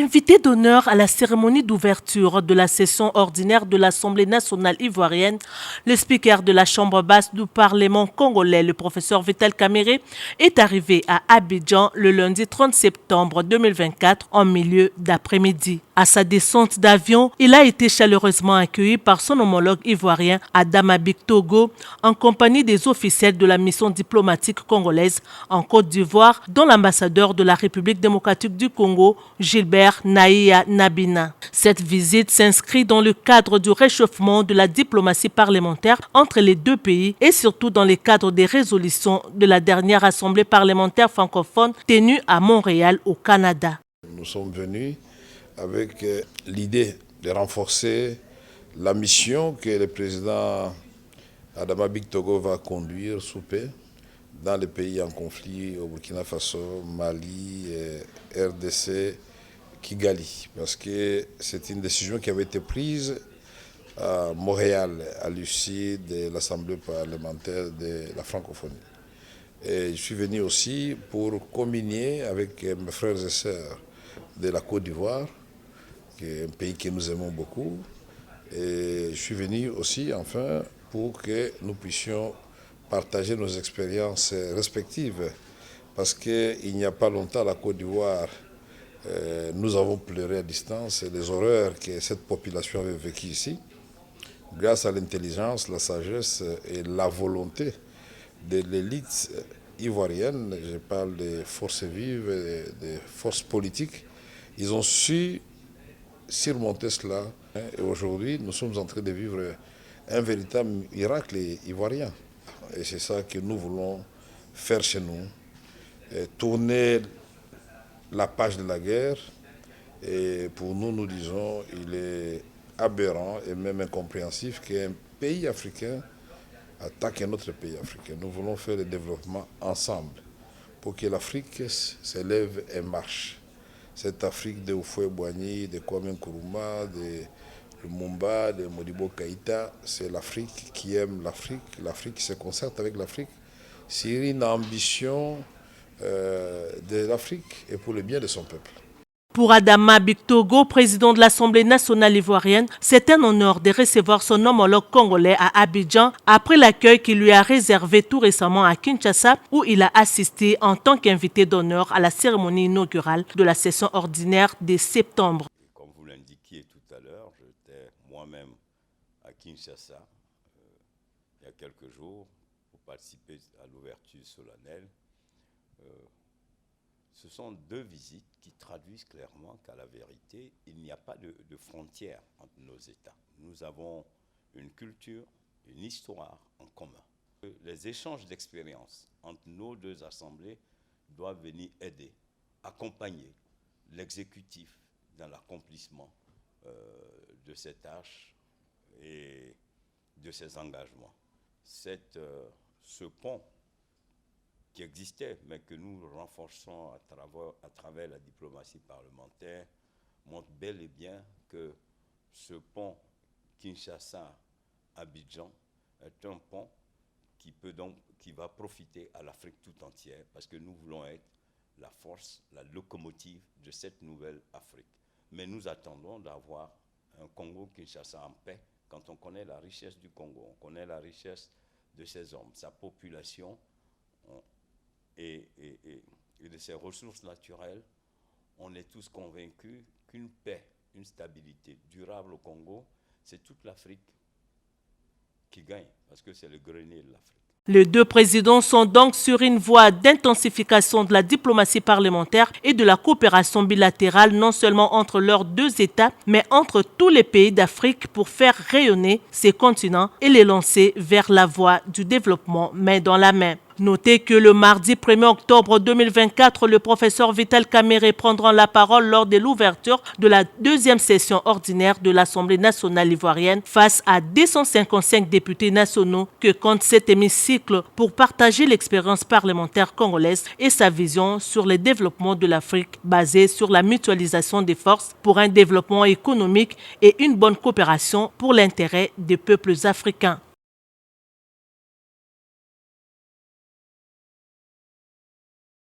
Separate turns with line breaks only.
Invité d'honneur à la cérémonie d'ouverture de la session ordinaire de l'Assemblée nationale ivoirienne, le speaker de la Chambre basse du Parlement congolais, le professeur Vital Kamerhe, est arrivé à Abidjan le lundi 30 septembre 2024 en milieu d'après-midi. À sa descente d'avion, il a été chaleureusement accueilli par son homologue ivoirien Adama Bictogo en compagnie des officiels de la mission diplomatique congolaise en Côte d'Ivoire, dont l'ambassadeur de la République démocratique du Congo, Gilbert Naïa Nabina. Cette visite s'inscrit dans le cadre du réchauffement de la diplomatie parlementaire entre les deux pays et surtout dans le cadre des résolutions de la dernière assemblée parlementaire francophone tenue à Montréal, au Canada.
Nous sommes venus avec l'idée de renforcer la mission que le président Adama Bictogo va conduire sous paix dans les pays en conflit au Burkina Faso, Mali, RDC, Kigali. Parce que c'est une décision qui avait été prise à Montréal, à l'issue de l'Assemblée parlementaire de la francophonie. Et je suis venu aussi pour communier avec mes frères et sœurs de la Côte d'Ivoire, qui est un pays que nous aimons beaucoup. Et je suis venu aussi, enfin, pour que nous puissions partager nos expériences respectives. Parce qu'il n'y a pas longtemps, la Côte d'Ivoire, nous avons pleuré à distance les horreurs que cette population avait vécues ici. Grâce à l'intelligence, la sagesse et la volonté de l'élite ivoirienne, je parle des forces vives, des forces politiques, ils ont su surmonter cela. Et aujourd'hui, nous sommes en train de vivre un véritable miracle ivoirien. Et c'est ça que nous voulons faire chez nous. Tourner la page de la guerre. Et pour nous, nous disons, il est aberrant et même incompréhensif qu'un pays africain attaque un autre pays africain. Nous voulons faire le développement ensemble pour que l'Afrique s'élève et marche. Cette Afrique de Houphouët-Boigny, de Kwame Nkrumah, de Lumumba, de Modibo Keïta, c'est l'Afrique qui aime l'Afrique qui se concerte avec l'Afrique. C'est une ambition de l'Afrique et pour le bien de son peuple.
Pour Adama Bictogo, président de l'Assemblée nationale ivoirienne, c'est un honneur de recevoir son homologue congolais à Abidjan après l'accueil qu'il lui a réservé tout récemment à Kinshasa où il a assisté en tant qu'invité d'honneur à la cérémonie inaugurale de la session ordinaire de septembre.
Comme vous l'indiquiez tout à l'heure, j'étais moi-même à Kinshasa il y a quelques jours pour participer à l'ouverture solennelle. Ce sont deux visites qui traduisent clairement qu'à la vérité, il n'y a pas de frontières entre nos États. Nous avons une culture, une histoire en commun. Les échanges d'expériences entre nos deux assemblées doivent venir aider, accompagner l'exécutif dans l'accomplissement de ces tâches et de ces engagements. Ce pont qui existait, mais que nous renforçons à travers la diplomatie parlementaire, montre bel et bien que ce pont Kinshasa-Abidjan est un pont qui va profiter à l'Afrique tout entière, parce que nous voulons être la force, la locomotive de cette nouvelle Afrique. Mais nous attendons d'avoir un Congo-Kinshasa en paix quand on connaît la richesse du Congo, on connaît la richesse de ses hommes, sa population, et de ses ressources naturelles. On est tous convaincus qu'une paix, une stabilité durable au Congo, c'est toute l'Afrique qui gagne, parce que c'est le grenier de l'Afrique.
Les deux présidents sont donc sur une voie d'intensification de la diplomatie parlementaire et de la coopération bilatérale, non seulement entre leurs deux États, mais entre tous les pays d'Afrique pour faire rayonner ces continents et les lancer vers la voie du développement main dans la main. Notez que le mardi 1er octobre 2024, le professeur Vital Kamerhe prendra la parole lors de l'ouverture de la deuxième session ordinaire de l'Assemblée nationale ivoirienne face à 255 députés nationaux que compte cet hémicycle pour partager l'expérience parlementaire congolaise et sa vision sur le développement de l'Afrique basée sur la mutualisation des forces pour un développement économique et une bonne coopération pour l'intérêt des peuples africains.